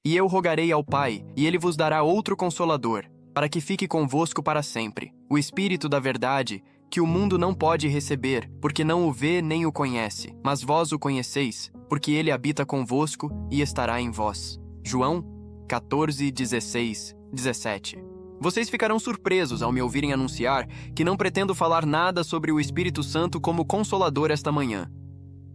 E eu rogarei ao Pai, e ele vos dará outro Consolador, para que fique convosco para sempre, o Espírito da verdade, que o mundo não pode receber, porque não o vê nem o conhece, mas vós o conheceis, porque ele habita convosco e estará em vós. João 14, 16, 17. Vocês ficarão surpresos ao me ouvirem anunciar que não pretendo falar nada sobre o Espírito Santo como Consolador esta manhã.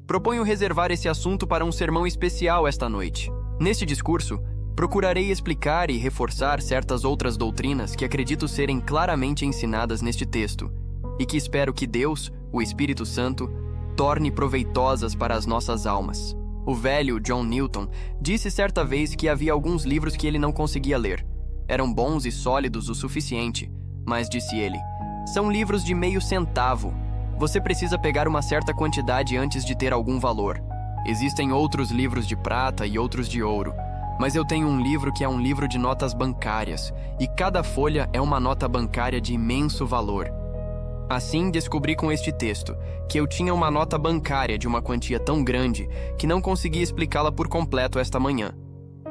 Proponho reservar esse assunto para um sermão especial esta noite. Neste discurso, procurarei explicar e reforçar certas outras doutrinas que acredito serem claramente ensinadas neste texto e que espero que Deus, o Espírito Santo, torne proveitosas para as nossas almas. O velho John Newton disse certa vez que havia alguns livros que ele não conseguia ler. Eram bons e sólidos o suficiente, mas, disse ele, são livros de meio centavo. Você precisa pegar uma certa quantidade antes de ter algum valor. Existem outros livros de prata e outros de ouro, mas eu tenho um livro que é um livro de notas bancárias, e cada folha é uma nota bancária de imenso valor. Assim, descobri com este texto que eu tinha uma nota bancária de uma quantia tão grande que não conseguia explicá-la por completo esta manhã.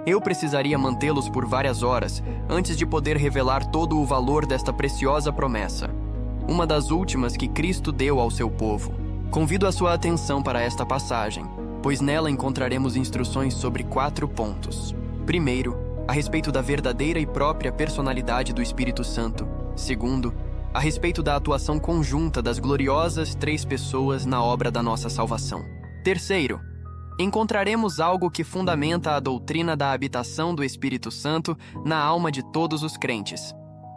Eu precisaria mantê-los por várias horas antes de poder revelar todo o valor desta preciosa promessa, uma das últimas que Cristo deu ao seu povo. Convido a sua atenção para esta passagem, pois nela encontraremos instruções sobre 4 pontos. Primeiro, a respeito da verdadeira e própria personalidade do Espírito Santo. Segundo, a respeito da atuação conjunta das gloriosas 3 pessoas na obra da nossa salvação. Terceiro, encontraremos algo que fundamenta a doutrina da habitação do Espírito Santo na alma de todos os crentes.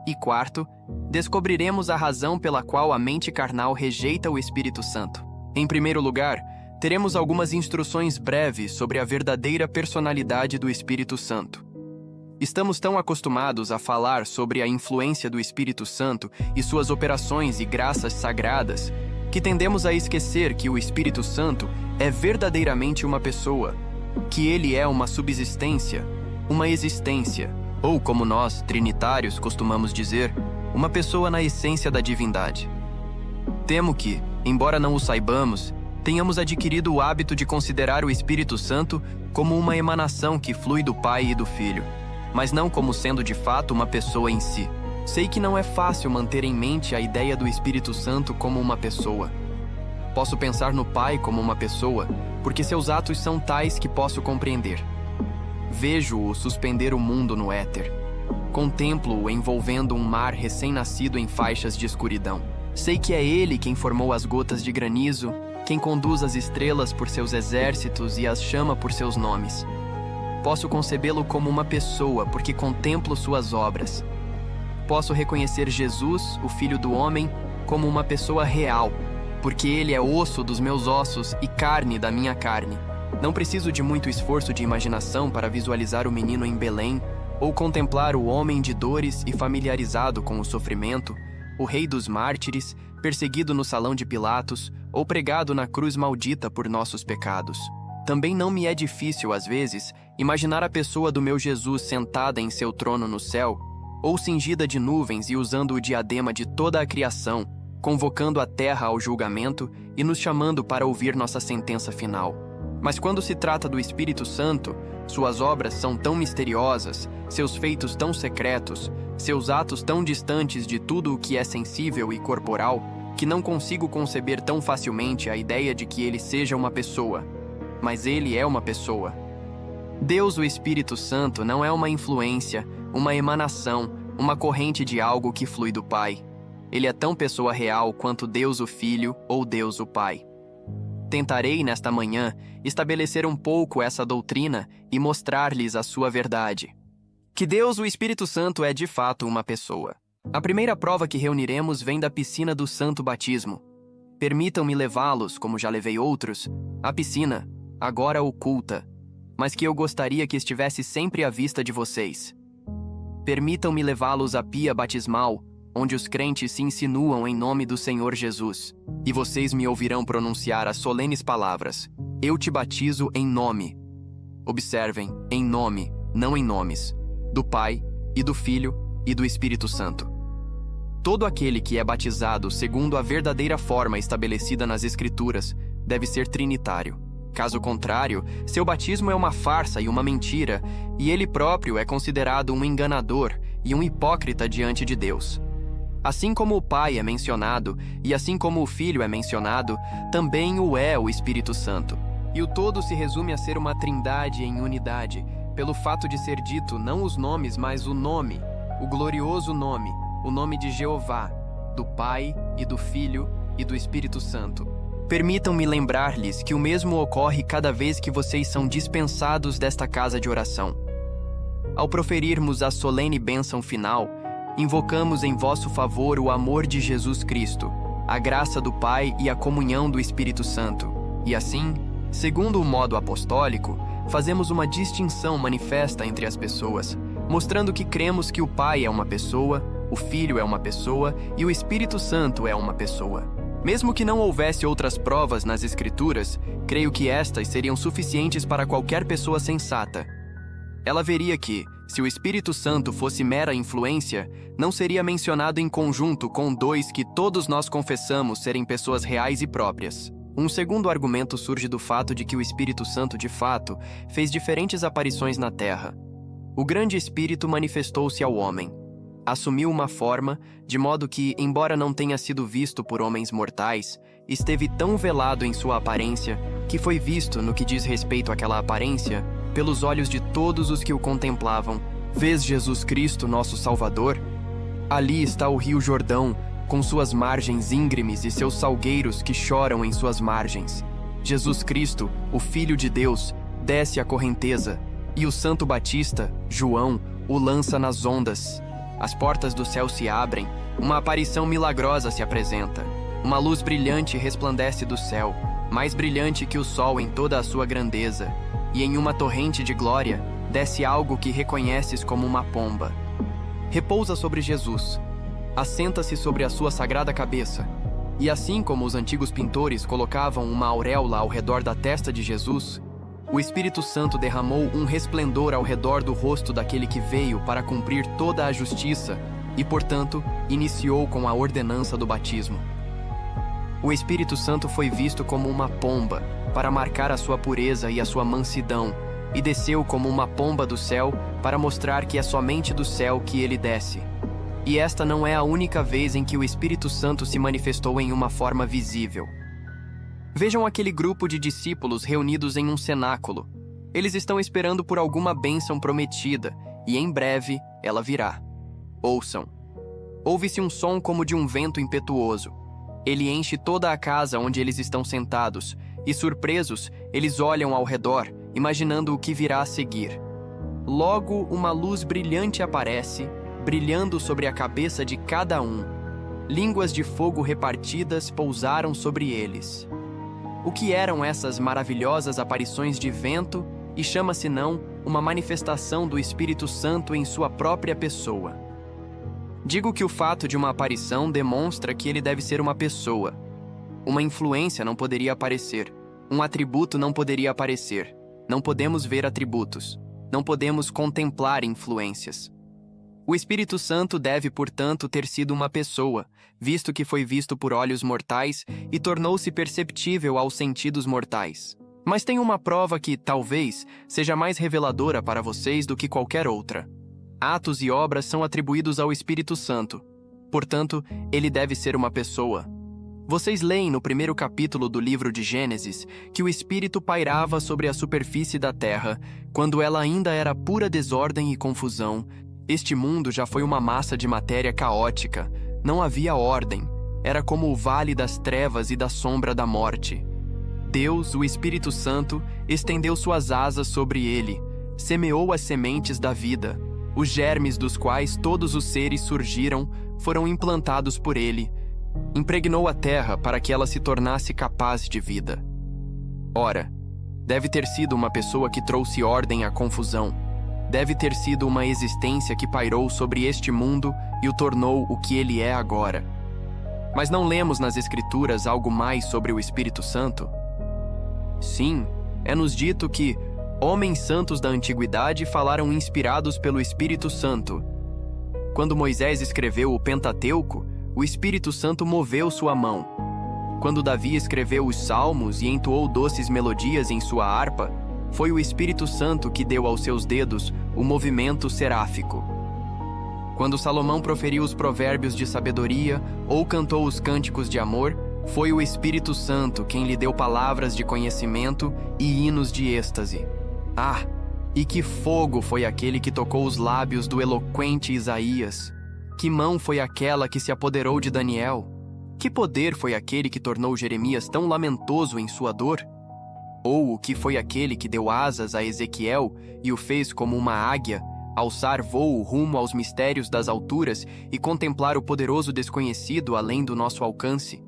E quarto, descobriremos a razão pela qual a mente carnal rejeita o Espírito Santo. Em primeiro lugar, teremos algumas instruções breves sobre a verdadeira personalidade do Espírito Santo. Estamos tão acostumados a falar sobre a influência do Espírito Santo e suas operações e graças sagradas, que tendemos a esquecer que o Espírito Santo é verdadeiramente uma pessoa, que ele é uma subsistência, uma existência, ou como nós, trinitários, costumamos dizer, uma pessoa na essência da divindade. Temo que, embora não o saibamos, tenhamos adquirido o hábito de considerar o Espírito Santo como uma emanação que flui do Pai e do Filho, mas não como sendo de fato uma pessoa em si. Sei que não é fácil manter em mente a ideia do Espírito Santo como uma pessoa. Posso pensar no Pai como uma pessoa, porque seus atos são tais que posso compreender. Vejo-o suspender o mundo no éter. Contemplo-o envolvendo um mar recém-nascido em faixas de escuridão. Sei que é ele quem formou as gotas de granizo, quem conduz as estrelas por seus exércitos e as chama por seus nomes. Posso concebê-lo como uma pessoa, porque contemplo suas obras. Posso reconhecer Jesus, o Filho do Homem, como uma pessoa real, porque ele é osso dos meus ossos e carne da minha carne. Não preciso de muito esforço de imaginação para visualizar o menino em Belém, ou contemplar o homem de dores e familiarizado com o sofrimento, o rei dos mártires, perseguido no salão de Pilatos, ou pregado na cruz maldita por nossos pecados. Também não me é difícil, às vezes, imaginar a pessoa do meu Jesus sentada em seu trono no céu, ou cingida de nuvens e usando o diadema de toda a criação, convocando a terra ao julgamento e nos chamando para ouvir nossa sentença final. Mas quando se trata do Espírito Santo, suas obras são tão misteriosas, seus feitos tão secretos, seus atos tão distantes de tudo o que é sensível e corporal, que não consigo conceber tão facilmente a ideia de que ele seja uma pessoa. Mas ele é uma pessoa. Deus, o Espírito Santo, não é uma influência, uma emanação, uma corrente de algo que flui do Pai. Ele é tão pessoa real quanto Deus o Filho ou Deus o Pai. Tentarei, nesta manhã, estabelecer um pouco essa doutrina e mostrar-lhes a sua verdade. Que Deus, o Espírito Santo, é de fato uma pessoa. A primeira prova que reuniremos vem da piscina do Santo Batismo. Permitam-me levá-los, como já levei outros, à piscina, agora oculta, mas que eu gostaria que estivesse sempre à vista de vocês. Permitam-me levá-los à pia batismal, onde os crentes se insinuam em nome do Senhor Jesus, e vocês me ouvirão pronunciar as solenes palavras: Eu te batizo em nome. Observem, em nome, não em nomes, do Pai, e do Filho, e do Espírito Santo. Todo aquele que é batizado segundo a verdadeira forma estabelecida nas Escrituras deve ser trinitário. Caso contrário, seu batismo é uma farsa e uma mentira, e ele próprio é considerado um enganador e um hipócrita diante de Deus. Assim como o Pai é mencionado, e assim como o Filho é mencionado, também o é o Espírito Santo. E o todo se resume a ser uma trindade em unidade, pelo fato de ser dito não os nomes, mas o nome, o glorioso nome, o nome de Jeová, do Pai e do Filho e do Espírito Santo. Permitam-me lembrar-lhes que o mesmo ocorre cada vez que vocês são dispensados desta casa de oração. Ao proferirmos a solene bênção final, invocamos em vosso favor o amor de Jesus Cristo, a graça do Pai e a comunhão do Espírito Santo. E assim, segundo o modo apostólico, fazemos uma distinção manifesta entre as pessoas, mostrando que cremos que o Pai é uma pessoa, o Filho é uma pessoa e o Espírito Santo é uma pessoa. Mesmo que não houvesse outras provas nas Escrituras, creio que estas seriam suficientes para qualquer pessoa sensata. Ela veria que, se o Espírito Santo fosse mera influência, não seria mencionado em conjunto com dois que todos nós confessamos serem pessoas reais e próprias. Um segundo argumento surge do fato de que o Espírito Santo, de fato, fez diferentes aparições na Terra. O grande Espírito manifestou-se ao homem. Assumiu uma forma, de modo que, embora não tenha sido visto por homens mortais, esteve tão velado em sua aparência que foi visto, no que diz respeito àquela aparência, pelos olhos de todos os que o contemplavam. Vês Jesus Cristo, nosso Salvador? Ali está o rio Jordão, com suas margens íngremes e seus salgueiros que choram em suas margens. Jesus Cristo, o Filho de Deus, desce a correnteza, e o Santo Batista, João, o lança nas ondas. As portas do céu se abrem, uma aparição milagrosa se apresenta. Uma luz brilhante resplandece do céu, mais brilhante que o sol em toda a sua grandeza, e em uma torrente de glória desce algo que reconheces como uma pomba. Repousa sobre Jesus, assenta-se sobre a sua sagrada cabeça, e assim como os antigos pintores colocavam uma auréola ao redor da testa de Jesus, o Espírito Santo derramou um resplendor ao redor do rosto daquele que veio para cumprir toda a justiça e, portanto, iniciou com a ordenança do batismo. O Espírito Santo foi visto como uma pomba para marcar a sua pureza e a sua mansidão, e desceu como uma pomba do céu para mostrar que é somente do céu que ele desce. E esta não é a única vez em que o Espírito Santo se manifestou em uma forma visível. Vejam aquele grupo de discípulos reunidos em um cenáculo. Eles estão esperando por alguma bênção prometida, e em breve ela virá. Ouçam. Ouve-se um som como de um vento impetuoso. Ele enche toda a casa onde eles estão sentados, e surpresos, eles olham ao redor, imaginando o que virá a seguir. Logo, uma luz brilhante aparece, brilhando sobre a cabeça de cada um. Línguas de fogo repartidas pousaram sobre eles. O que eram essas maravilhosas aparições de vento e chama-se não uma manifestação do Espírito Santo em sua própria pessoa? Digo que o fato de uma aparição demonstra que ele deve ser uma pessoa. Uma influência não poderia aparecer. Um atributo não poderia aparecer. Não podemos ver atributos. Não podemos contemplar influências. O Espírito Santo deve, portanto, ter sido uma pessoa, visto que foi visto por olhos mortais e tornou-se perceptível aos sentidos mortais. Mas tem uma prova que, talvez, seja mais reveladora para vocês do que qualquer outra. Atos e obras são atribuídos ao Espírito Santo. Portanto, ele deve ser uma pessoa. Vocês leem no primeiro capítulo do livro de Gênesis que o Espírito pairava sobre a superfície da terra, quando ela ainda era pura desordem e confusão. Este mundo já foi uma massa de matéria caótica. Não havia ordem. Era como o vale das trevas e da sombra da morte. Deus, o Espírito Santo, estendeu suas asas sobre ele, semeou as sementes da vida. Os germes dos quais todos os seres surgiram foram implantados por ele. Impregnou a terra para que ela se tornasse capaz de vida. Ora, deve ter sido uma pessoa que trouxe ordem à confusão. Deve ter sido uma existência que pairou sobre este mundo e o tornou o que ele é agora. Mas não lemos nas Escrituras algo mais sobre o Espírito Santo? Sim, é-nos dito que homens santos da antiguidade falaram inspirados pelo Espírito Santo. Quando Moisés escreveu o Pentateuco, o Espírito Santo moveu sua mão. Quando Davi escreveu os salmos e entoou doces melodias em sua harpa, foi o Espírito Santo que deu aos seus dedos o movimento seráfico. Quando Salomão proferiu os provérbios de sabedoria ou cantou os cânticos de amor, foi o Espírito Santo quem lhe deu palavras de conhecimento e hinos de êxtase. Ah, e que fogo foi aquele que tocou os lábios do eloquente Isaías! Que mão foi aquela que se apoderou de Daniel? Que poder foi aquele que tornou Jeremias tão lamentoso em sua dor? Ou o que foi aquele que deu asas a Ezequiel e o fez como uma águia, alçar voo rumo aos mistérios das alturas e contemplar o poderoso desconhecido além do nosso alcance?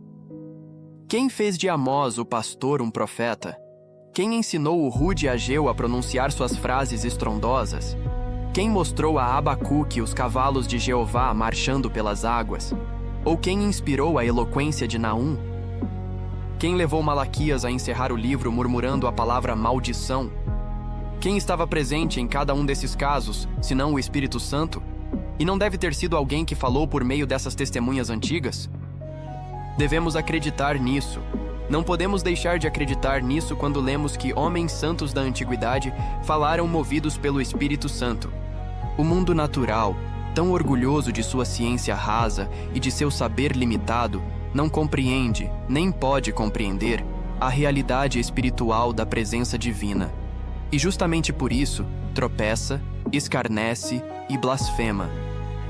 Quem fez de Amós o pastor um profeta? Quem ensinou o rude Ageu a pronunciar suas frases estrondosas? Quem mostrou a Abacuque os cavalos de Jeová marchando pelas águas? Ou quem inspirou a eloquência de Naum? Quem levou Malaquias a encerrar o livro murmurando a palavra maldição? Quem estava presente em cada um desses casos, senão o Espírito Santo? E não deve ter sido alguém que falou por meio dessas testemunhas antigas? Devemos acreditar nisso. Não podemos deixar de acreditar nisso quando lemos que homens santos da antiguidade falaram movidos pelo Espírito Santo. O mundo natural, tão orgulhoso de sua ciência rasa e de seu saber limitado, não compreende, nem pode compreender, a realidade espiritual da presença divina. E justamente por isso, tropeça, escarnece e blasfema.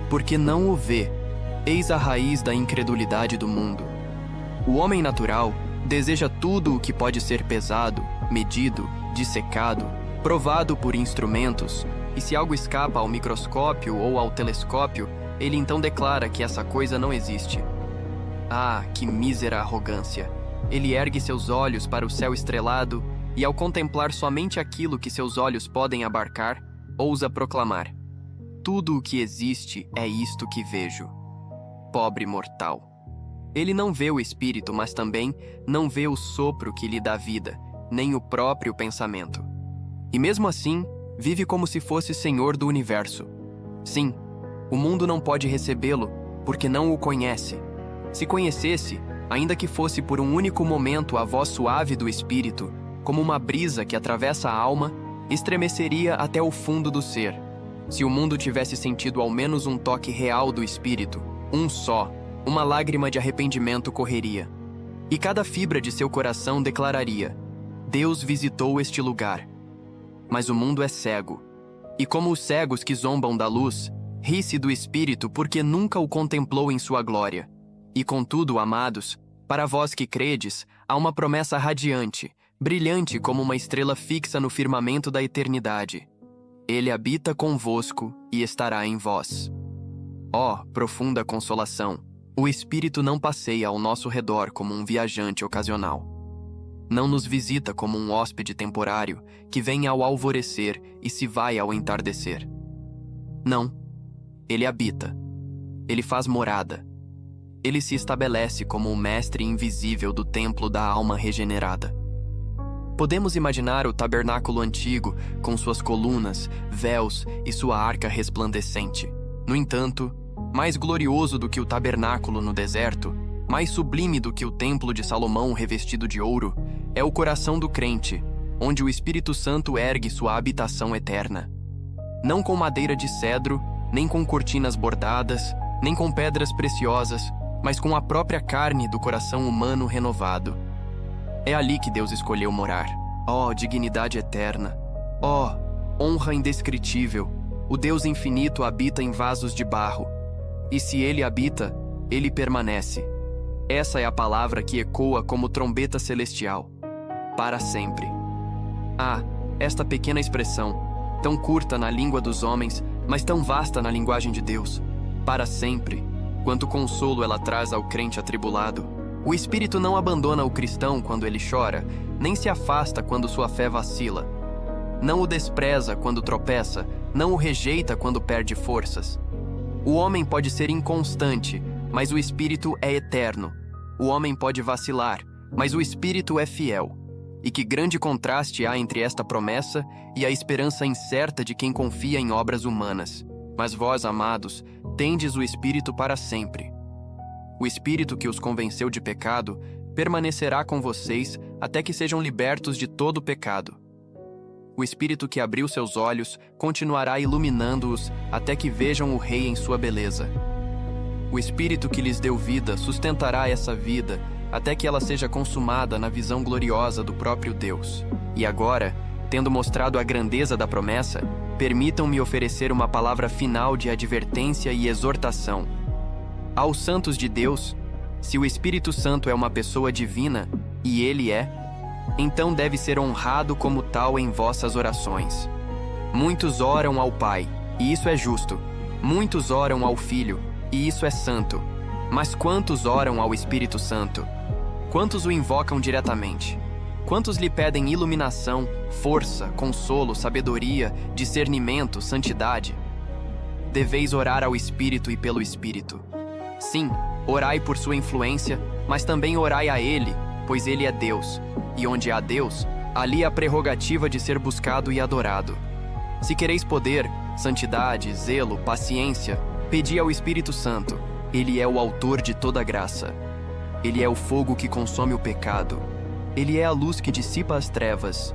Porque não o vê, eis a raiz da incredulidade do mundo. O homem natural deseja tudo o que pode ser pesado, medido, dissecado, provado por instrumentos, e se algo escapa ao microscópio ou ao telescópio, ele então declara que essa coisa não existe. Ah, que mísera arrogância! Ele ergue seus olhos para o céu estrelado e, ao contemplar somente aquilo que seus olhos podem abarcar, ousa proclamar: tudo o que existe é isto que vejo. Pobre mortal! Ele não vê o espírito, mas também não vê o sopro que lhe dá vida, nem o próprio pensamento. E mesmo assim, vive como se fosse senhor do universo. Sim, o mundo não pode recebê-lo, porque não o conhece. Se conhecesse, ainda que fosse por um único momento a voz suave do espírito, como uma brisa que atravessa a alma, estremeceria até o fundo do ser. Se o mundo tivesse sentido ao menos um toque real do espírito, um só, uma lágrima de arrependimento correria. E cada fibra de seu coração declararia: Deus visitou este lugar. Mas o mundo é cego. E como os cegos que zombam da luz, ri-se do Espírito porque nunca o contemplou em sua glória. E contudo, amados, para vós que credes, há uma promessa radiante, brilhante como uma estrela fixa no firmamento da eternidade. Ele habita convosco e estará em vós. Ó, profunda consolação! O Espírito não passeia ao nosso redor como um viajante ocasional. Não nos visita como um hóspede temporário que vem ao alvorecer e se vai ao entardecer. Não. Ele habita. Ele faz morada. Ele se estabelece como o mestre invisível do templo da alma regenerada. Podemos imaginar o tabernáculo antigo com suas colunas, véus e sua arca resplandecente. No entanto, mais glorioso do que o tabernáculo no deserto, mais sublime do que o templo de Salomão revestido de ouro, é o coração do crente, onde o Espírito Santo ergue sua habitação eterna. Não com madeira de cedro, nem com cortinas bordadas, nem com pedras preciosas, mas com a própria carne do coração humano renovado. É ali que Deus escolheu morar. Ó, dignidade eterna! Ó, honra indescritível! O Deus infinito habita em vasos de barro. E se ele habita, ele permanece. Essa é a palavra que ecoa como trombeta celestial. Para sempre. Ah, esta pequena expressão, tão curta na língua dos homens, mas tão vasta na linguagem de Deus. Para sempre. Quanto consolo ela traz ao crente atribulado. O Espírito não abandona o cristão quando ele chora, nem se afasta quando sua fé vacila. Não o despreza quando tropeça, não o rejeita quando perde forças. O homem pode ser inconstante, mas o Espírito é eterno. O homem pode vacilar, mas o Espírito é fiel. E que grande contraste há entre esta promessa e a esperança incerta de quem confia em obras humanas. Mas vós, amados, tendes o Espírito para sempre. O Espírito que os convenceu de pecado, permanecerá com vocês até que sejam libertos de todo o pecado. O Espírito que abriu seus olhos continuará iluminando-os até que vejam o Rei em sua beleza. O Espírito que lhes deu vida sustentará essa vida até que ela seja consumada na visão gloriosa do próprio Deus. E agora, tendo mostrado a grandeza da promessa, permitam-me oferecer uma palavra final de advertência e exortação. Aos santos de Deus, se o Espírito Santo é uma pessoa divina, e ele é, então deve ser honrado como tal em vossas orações. Muitos oram ao Pai, e isso é justo. Muitos oram ao Filho, e isso é santo. Mas quantos oram ao Espírito Santo? Quantos o invocam diretamente? Quantos lhe pedem iluminação, força, consolo, sabedoria, discernimento, santidade? Deveis orar ao Espírito e pelo Espírito. Sim, orai por sua influência, mas também orai a Ele, pois Ele é Deus, e onde há Deus, ali há a prerrogativa de ser buscado e adorado. Se quereis poder, santidade, zelo, paciência, pedi ao Espírito Santo. Ele é o autor de toda graça. Ele é o fogo que consome o pecado. Ele é a luz que dissipa as trevas.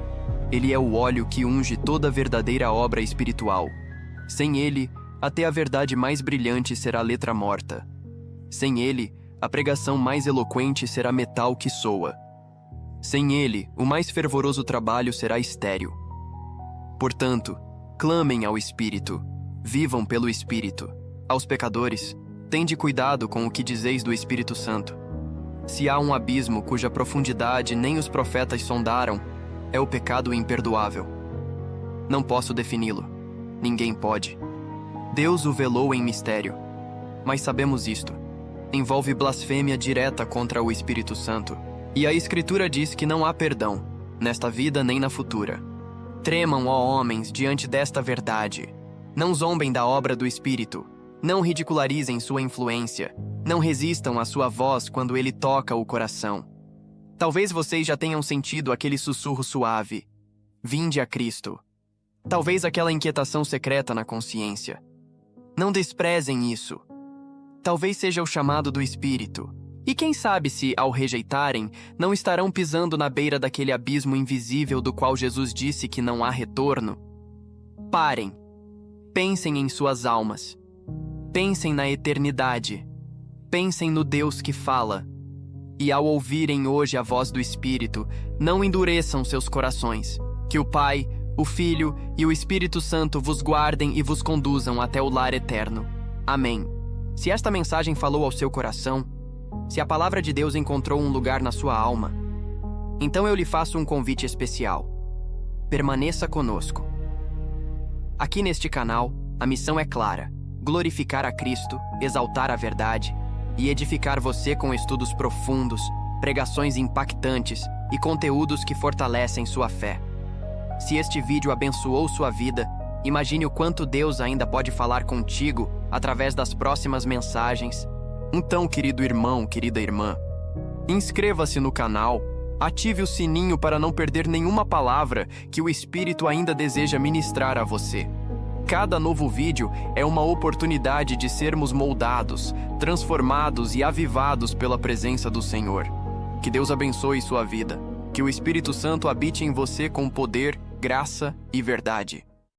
Ele é o óleo que unge toda verdadeira obra espiritual. Sem ele, até a verdade mais brilhante será letra morta. Sem ele, a pregação mais eloquente será metal que soa. Sem ele, o mais fervoroso trabalho será estéril. Portanto, clamem ao Espírito, vivam pelo Espírito. Aos pecadores, tende cuidado com o que dizeis do Espírito Santo. Se há um abismo cuja profundidade nem os profetas sondaram, é o pecado imperdoável. Não posso defini-lo. Ninguém pode. Deus o velou em mistério. Mas sabemos isto. Envolve blasfêmia direta contra o Espírito Santo. E a Escritura diz que não há perdão, nesta vida nem na futura. Tremam, ó homens, diante desta verdade. Não zombem da obra do Espírito. Não ridicularizem sua influência. Não resistam à sua voz quando ele toca o coração. Talvez vocês já tenham sentido aquele sussurro suave. Vinde a Cristo. Talvez aquela inquietação secreta na consciência. Não desprezem isso. Talvez seja o chamado do Espírito. E quem sabe se, ao rejeitarem, não estarão pisando na beira daquele abismo invisível do qual Jesus disse que não há retorno? Parem. Pensem em suas almas. Pensem na eternidade. Pensem no Deus que fala. E ao ouvirem hoje a voz do Espírito, não endureçam seus corações. Que o Pai, o Filho e o Espírito Santo vos guardem e vos conduzam até o lar eterno. Amém. Se esta mensagem falou ao seu coração, se a palavra de Deus encontrou um lugar na sua alma, então eu lhe faço um convite especial. Permaneça conosco. Aqui neste canal, a missão é clara: glorificar a Cristo, exaltar a verdade e edificar você com estudos profundos, pregações impactantes e conteúdos que fortalecem sua fé. Se este vídeo abençoou sua vida, imagine o quanto Deus ainda pode falar contigo através das próximas mensagens. Então, querido irmão, querida irmã, inscreva-se no canal, ative o sininho para não perder nenhuma palavra que o Espírito ainda deseja ministrar a você. Cada novo vídeo é uma oportunidade de sermos moldados, transformados e avivados pela presença do Senhor. Que Deus abençoe sua vida. Que o Espírito Santo habite em você com poder, graça e verdade.